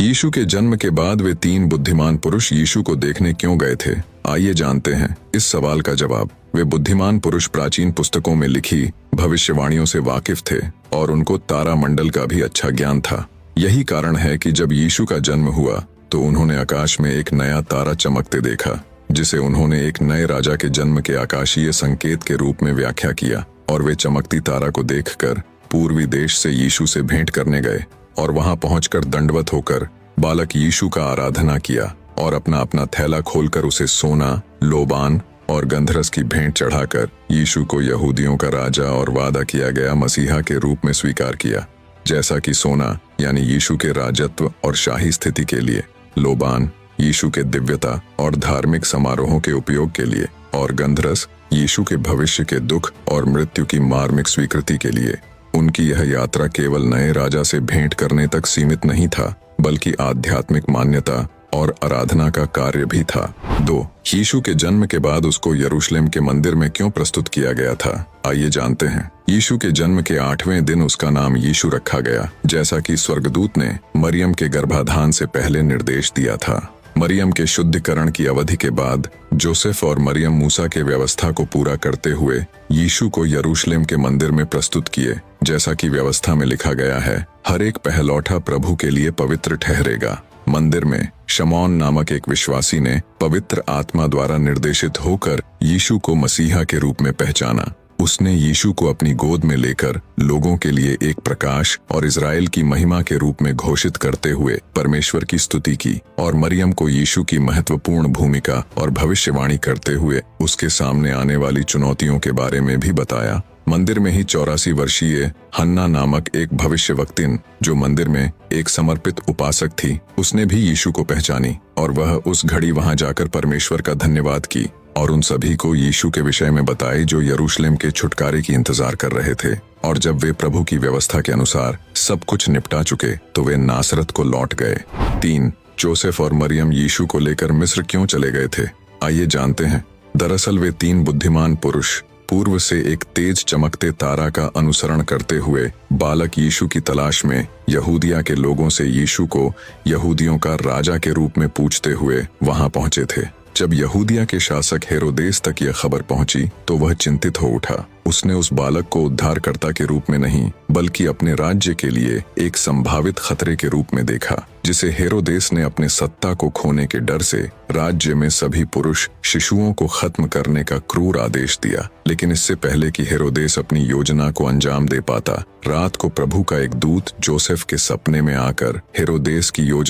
यीशु के जन्म के बाद वे तीन बुद्धिमान पुरुष यीशु को देखने क्यों गए थे? आइए जानते हैं इस सवाल का जवाब। वे बुद्धिमान पुरुष प्राचीन पुस्तकों में लिखी भविष्यवाणियों से वाकिफ थे और उनको तारा मंडल का भी अच्छा ज्ञान था। यही कारण है कि जब यीशु का जन्म हुआ तो उन्होंने आकाश में एक नया तारा चमकते देखा, जिसे उन्होंने एक नए राजा के जन्म के आकाशीय संकेत के रूप में व्याख्या किया। और वे चमकती तारा को देखकर पूर्वी देश से यीशु से भेंट करने गए और वहां पहुंचकर दंडवत होकर बालक यीशु का आराधना किया और अपना अपना थैला खोलकर उसे सोना, लोबान और गंधरस की भेंट चढ़ाकर यीशु को यहूदियों का राजा और वादा किया गया मसीहा के रूप में स्वीकार किया। जैसा कि सोना यानी यीशु के राजत्व और शाही स्थिति के लिए, लोबान यीशु के दिव्यता और धार्मिक समारोहों के उपयोग के लिए, और गंधरस यीशु के भविष्य के दुख और मृत्यु की मार्मिक स्वीकृति के लिए। उनकी यह यात्रा केवल नए राजा से भेंट करने तक सीमित नहीं था, बल्कि आध्यात्मिक मान्यता और आराधना का कार्य भी था। 2. यीशु के जन्म के बाद उसको यरूशलेम के मंदिर में क्यों प्रस्तुत किया गया था? आइए जानते हैं। यीशु के जन्म के 8वें दिन उसका नाम यीशु रखा गया, जैसा कि स्वर्गदूत ने मरियम के गर्भाधान से पहले निर्देश दिया था। मरियम के शुद्धिकरण की अवधि के बाद जोसेफ और मरियम मूसा के व्यवस्था को पूरा करते हुए यीशु को यरूशलेम के मंदिर में प्रस्तुत किए। जैसा कि व्यवस्था में लिखा गया है, हर एक पहलौठा प्रभु के लिए पवित्र ठहरेगा। मंदिर में शमौन नामक एक विश्वासी ने पवित्र आत्मा द्वारा निर्देशित होकर यीशु को मसीहा के रूप में पहचाना। उसने यीशु को अपनी गोद में लेकर लोगों के लिए एक प्रकाश और इज़राइल की महिमा के रूप में घोषित करते हुए परमेश्वर की स्तुति की, और मरियम को यीशु की महत्वपूर्ण भूमिका और भविष्यवाणी करते हुए उसके सामने आने वाली चुनौतियों के बारे में भी बताया। मंदिर में ही 84 वर्षीय हन्ना नामक एक भविष्यवक्तिन, जो मंदिर में एक समर्पित उपासक थी, उसने भी यीशु को पहचानी और वह उस घड़ी वहां जाकर परमेश्वर का धन्यवाद की और उन सभी को यीशु के विषय में बताई जो यरूशलेम के छुटकारे की इंतजार कर रहे थे। और जब वे प्रभु की व्यवस्था के अनुसार सब कुछ निपटा चुके तो वे नासरत को लौट गए। 3. जोसेफ और मरियम यीशु को लेकर मिस्र क्यों चले गए थे? आइए जानते हैं। दरअसल वे तीन बुद्धिमान पुरुष पूर्व से एक तेज चमकते तारा का अनुसरण करते हुए बालक यीशु की तलाश में यहूदिया के लोगों से यीशु को यहूदियों का राजा के रूप में पूछते हुए वहां पहुंचे थे। जब यहूदिया के शासक हेरोदेस तक यह खबर पहुंची तो वह चिंतित हो उठा। उसने उस बालक को उद्धारकर्ता के रूप में नहीं, बल्कि अपने राज्य के लिए एक संभावित खतरे के रूप में देखा, जिसे हेरोदेस ने अपने सत्ता को खोने के डर से राज्य में सभी पुरुष शिशुओं को खत्म करने का क्रूर आदेश दिया। लेकिन इससे पहले कि हेरोदेस अपनी योजना को अंजाम दे पाता, रात को प्रभु का एक दूत जोसेफ के सपने में आकर हेरोदेस की योजना